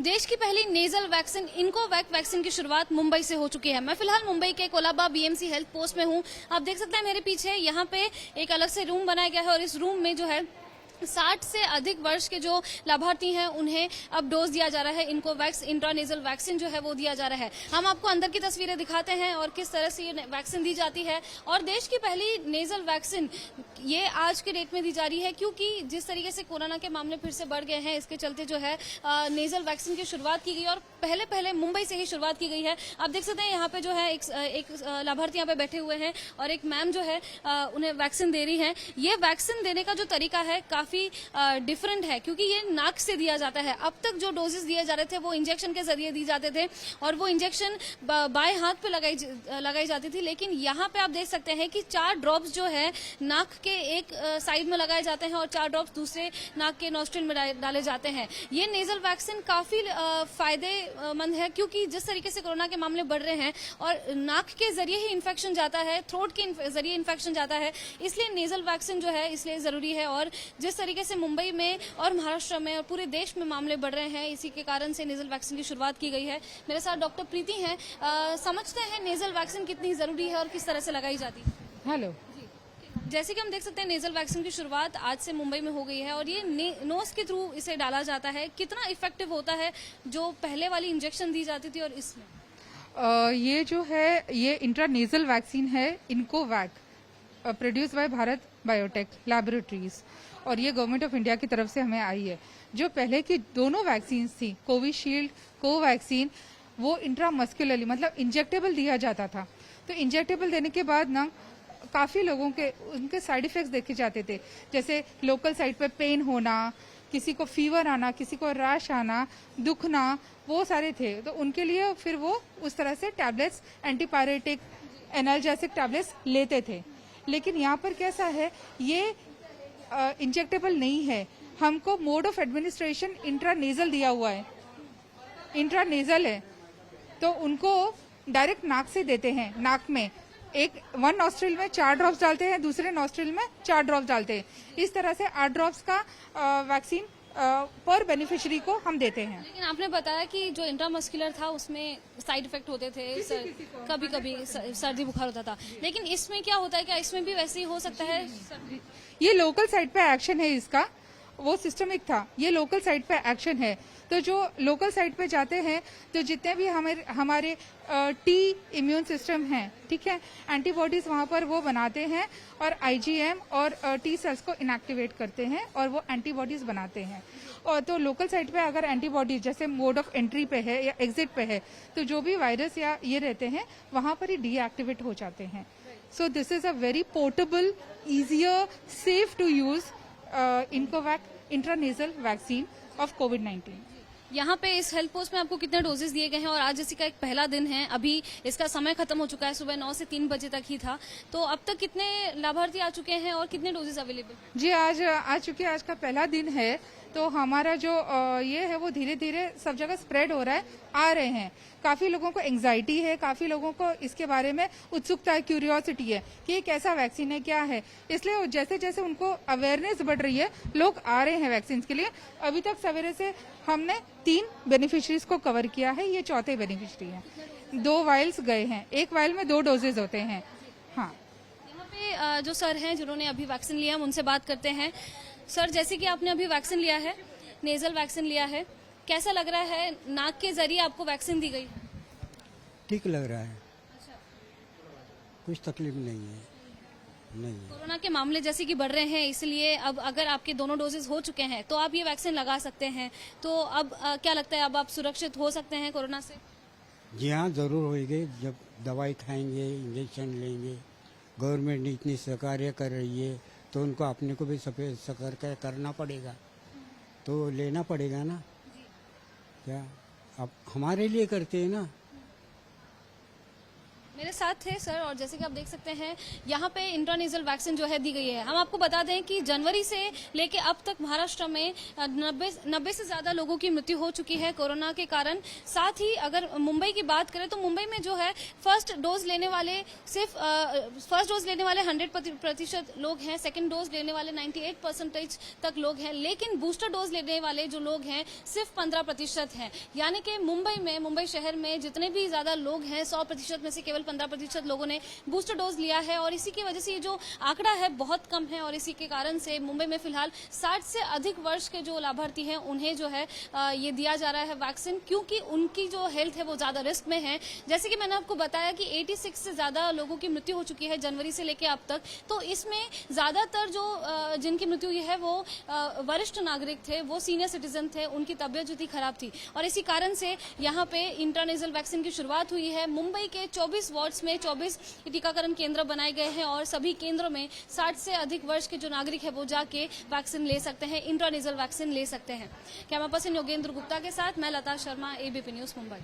देश की पहली नेजल वैक्सीन इनकोवैक वैक्सीन की शुरुआत मुंबई से हो चुकी है। मैं फिलहाल मुंबई के कोलाबा बीएमसी हेल्थ पोस्ट में हूं। आप देख सकते हैं मेरे पीछे यहाँ पे एक अलग से रूम बनाया गया है और इस रूम में जो है 60 से अधिक वर्ष के जो लाभार्थी हैं उन्हें अब डोज दिया जा रहा है। इनकोवैक्स इंट्रानेजल वैक्सीन जो है वो दिया जा रहा है। हम आपको अंदर की तस्वीरें दिखाते हैं और किस तरह से ये वैक्सीन दी जाती है। और देश की पहली नेजल वैक्सीन ये आज के डेट में दी जा रही है, क्योंकि जिस तरीके से कोरोना के मामले फिर से बढ़ गए हैं, इसके चलते जो है नेजल वैक्सीन की शुरुआत की गई और पहले मुंबई से ही शुरुआत की गई है। आप देख सकते हैं यहाँ पे जो है एक लाभार्थी यहाँ पे बैठे हुए हैं और एक मैम जो है उन्हें वैक्सीन दे रही है। ये वैक्सीन देने का जो तरीका है काफी डिफरेंट है, क्योंकि ये नाक से दिया जाता है। अब तक जो डोजेस दिए जा रहे थे वो इंजेक्शन के जरिए दी जाते थे और वो इंजेक्शन बाएं हाथ पे लगाई जाती थी, लेकिन यहाँ पे आप देख सकते हैं कि 4 ड्रॉप्स जो है नाक के एक साइड में लगाए जाते हैं और 4 ड्रॉप्स दूसरे नाक के नॉस्ट्रिल में डाले जाते हैं। ये नेजल वैक्सीन काफी फायदेमंद है, क्योंकि जिस तरीके से कोरोना के मामले बढ़ रहे हैं और नाक के जरिए ही इन्फेक्शन जाता है, थ्रोट के जरिए इन्फेक्शन जाता है, इसलिए नेजल वैक्सीन जो है इसलिए जरूरी है। और जिस तरीके से मुंबई में और महाराष्ट्र में और पूरे देश में मामले बढ़ रहे हैं, इसी के कारण से नेजल वैक्सीन की शुरुआत की गई है। मेरे साथ डॉक्टर प्रीति हैं। समझते हैं नेजल वैक्सीन कितनी जरूरी है और किस तरह से लगाई जाती है। हेलो। जैसे कि हम देख सकते हैं नेजल वैक्सीन की शुरुआत आज से मुंबई में हो गई है और ये नोज के थ्रू इसे डाला जाता है। कितना इफेक्टिव होता है जो पहले वाली इंजेक्शन दी जाती थी और इसमें? ये जो है ये इंट्रानेजल वैक्सीन है, Incovacc, produce by Bharat biotech laboratories, और ये गवर्नमेंट ऑफ इंडिया की तरफ से हमें आई है। जो पहले की दोनों वैक्सीन थी, कोविशील्ड, कोवैक्सीन, वो इंट्रामस्कुलरली मतलब इंजेक्टेबल दिया जाता था। तो इंजेक्टेबल देने के बाद ना काफी लोगों के उनके साइड इफेक्ट्स देखे जाते थे, जैसे लोकल साइड पे पेन होना, किसी को फीवर आना, किसी को रैश आना, दुखना, वो सारे थे। तो उनके लिए फिर वो उस तरह से टैबलेट्स, एंटीपायरेटिक, एनाल्जेसिक टैबलेट्स लेते थे। लेकिन यहाँ पर कैसा है, ये इंजेक्टेबल नहीं है, हमको मोड ऑफ एडमिनिस्ट्रेशन इंट्रानेजल दिया हुआ है, इंट्रानेजल है। तो उनको डायरेक्ट नाक से देते हैं। नाक में वन नॉस्ट्रिल में 4 ड्रॉप्स डालते हैं, दूसरे नॉस्ट्रिल में 4 ड्रॉप्स डालते हैं। इस तरह से 8 ड्रॉप्स का वैक्सीन पर बेनिफिशियरी को हम देते हैं। लेकिन आपने बताया कि जो इंट्रामस्कुलर था उसमें साइड इफेक्ट होते थे, कभी कभी सर्दी बुखार होता था, लेकिन इसमें क्या होता है? क्या इसमें भी वैसे ही हो सकता है? ये लोकल साइड पे एक्शन है इसका, वो सिस्टमिक था, ये लोकल साइड पे एक्शन है। तो जो लोकल साइड पे जाते हैं, तो जितने भी हमारे टी इम्यून सिस्टम हैं, ठीक है, एंटीबॉडीज वहां पर वो बनाते हैं और आईजीएम और टी सेल्स को इनएक्टिवेट करते हैं और वो एंटीबॉडीज बनाते हैं। और तो लोकल साइड पे अगर एंटीबॉडीज जैसे मोड ऑफ एंट्री पे है या एग्जिट पे है, तो जो भी वायरस या ये रहते हैं वहां पर ही डीएक्टिवेट हो जाते हैं। So this is a very portable, easier, safe to use Incovacc intranasal vaccine of कोविड-19। यहाँ पे इस हेल्थ पोस्ट में आपको कितने डोजेस दिए गए हैं? और आज जैसे का एक पहला दिन है, अभी इसका समय खत्म हो चुका है, सुबह 9 से 3 बजे तक ही था, तो अब तक कितने लाभार्थी आ चुके हैं और कितने डोजेस अवेलेबल? जी, आज आ चुके हैं, आज का पहला दिन है। तो हमारा जो ये है वो धीरे धीरे सब जगह स्प्रेड हो रहा है, आ रहे हैं। काफी लोगों को एंग्जाइटी है, काफी लोगों को इसके बारे में उत्सुकता है, क्यूरियोसिटी है कि ये कैसा वैक्सीन है, क्या है। इसलिए जैसे जैसे उनको अवेयरनेस बढ़ रही है, लोग आ रहे हैं वैक्सीन के लिए। अभी तक सवेरे से हमने 3 बेनिफिशरीज को कवर किया है, ये चौथे बेनिफिशरी है। 2 वाइल्स गए हैं, एक वाइल में 2 डोजेज होते हैं। हाँ, यहाँ पे जो सर हैं जिन्होंने अभी वैक्सीन लिया, हम उनसे बात करते हैं। सर, जैसे कि आपने अभी वैक्सीन लिया है, नेजल वैक्सीन लिया है, कैसा लग रहा है? नाक के जरिए आपको वैक्सीन दी गई। ठीक लग रहा है, कुछ तकलीफ नहीं है। नहीं है। कोरोना के मामले जैसे कि बढ़ रहे हैं, इसलिए अब अगर आपके दोनों डोजेज हो चुके हैं तो आप ये वैक्सीन लगा सकते हैं। तो अब क्या लगता है, अब आप सुरक्षित हो सकते हैं कोरोना से? जी हाँ, जरूर होएंगे। जब दवाई खाएंगे, इंजेक्शन लेंगे, गवर्नमेंट ने इतनी सहकार्य कर रही है तो उनको अपने को भी सहकार्य करना पड़ेगा, तो लेना पड़ेगा ना। क्या अब हमारे लिए करते हैं ना। मेरे साथ थे सर, और जैसे कि आप देख सकते हैं यहाँ पे इंट्रानेजल वैक्सीन जो है दी गई है। हम आपको बता दें कि जनवरी से लेके अब तक महाराष्ट्र में 90 से ज्यादा लोगों की मृत्यु हो चुकी है कोरोना के कारण। साथ ही अगर मुंबई की बात करें तो मुंबई में जो है फर्स्ट डोज लेने वाले 100% लोग हैं, सेकेंड डोज लेने वाले 98% तक लोग हैं, लेकिन बूस्टर डोज लेने वाले जो लोग हैं सिर्फ 15% हैं। यानी कि मुंबई शहर में जितने भी ज्यादा लोग हैं 100% में से केवल 15% लोगों ने बूस्टर डोज लिया है, और इसी की वजह से ये जो आंकड़ा है बहुत कम है। और इसी के कारण से मुंबई में फिलहाल 60 से अधिक वर्ष के जो लाभार्थी हैं उन्हें जो है ये दिया जा रहा है वैक्सीन, क्योंकि उनकी जो हेल्थ है वो ज्यादा रिस्क में है। जैसे कि मैंने आपको बताया कि 86 से ज्यादा लोगों की मृत्यु हो चुकी है जनवरी से लेकर अब तक। तो इसमें ज्यादातर जो जिनकी मृत्यु हुई है वो वरिष्ठ नागरिक थे, वो सीनियर सिटीजन थे, उनकी तबियत जो थी खराब थी, और इसी कारण से यहाँ पे इंट्रानेजल वैक्सीन की शुरुआत हुई है। मुंबई के 24 वार्ड्स में 24 टीकाकरण केंद्र बनाए गए हैं, और सभी केंद्रों में 60 से अधिक वर्ष के जो नागरिक है वो जाके वैक्सीन ले सकते हैं, इंट्रानेजल वैक्सीन ले सकते हैं। कैमरा पर्सन योगेंद्र गुप्ता के साथ मैं लता शर्मा, एबीपी न्यूज मुंबई।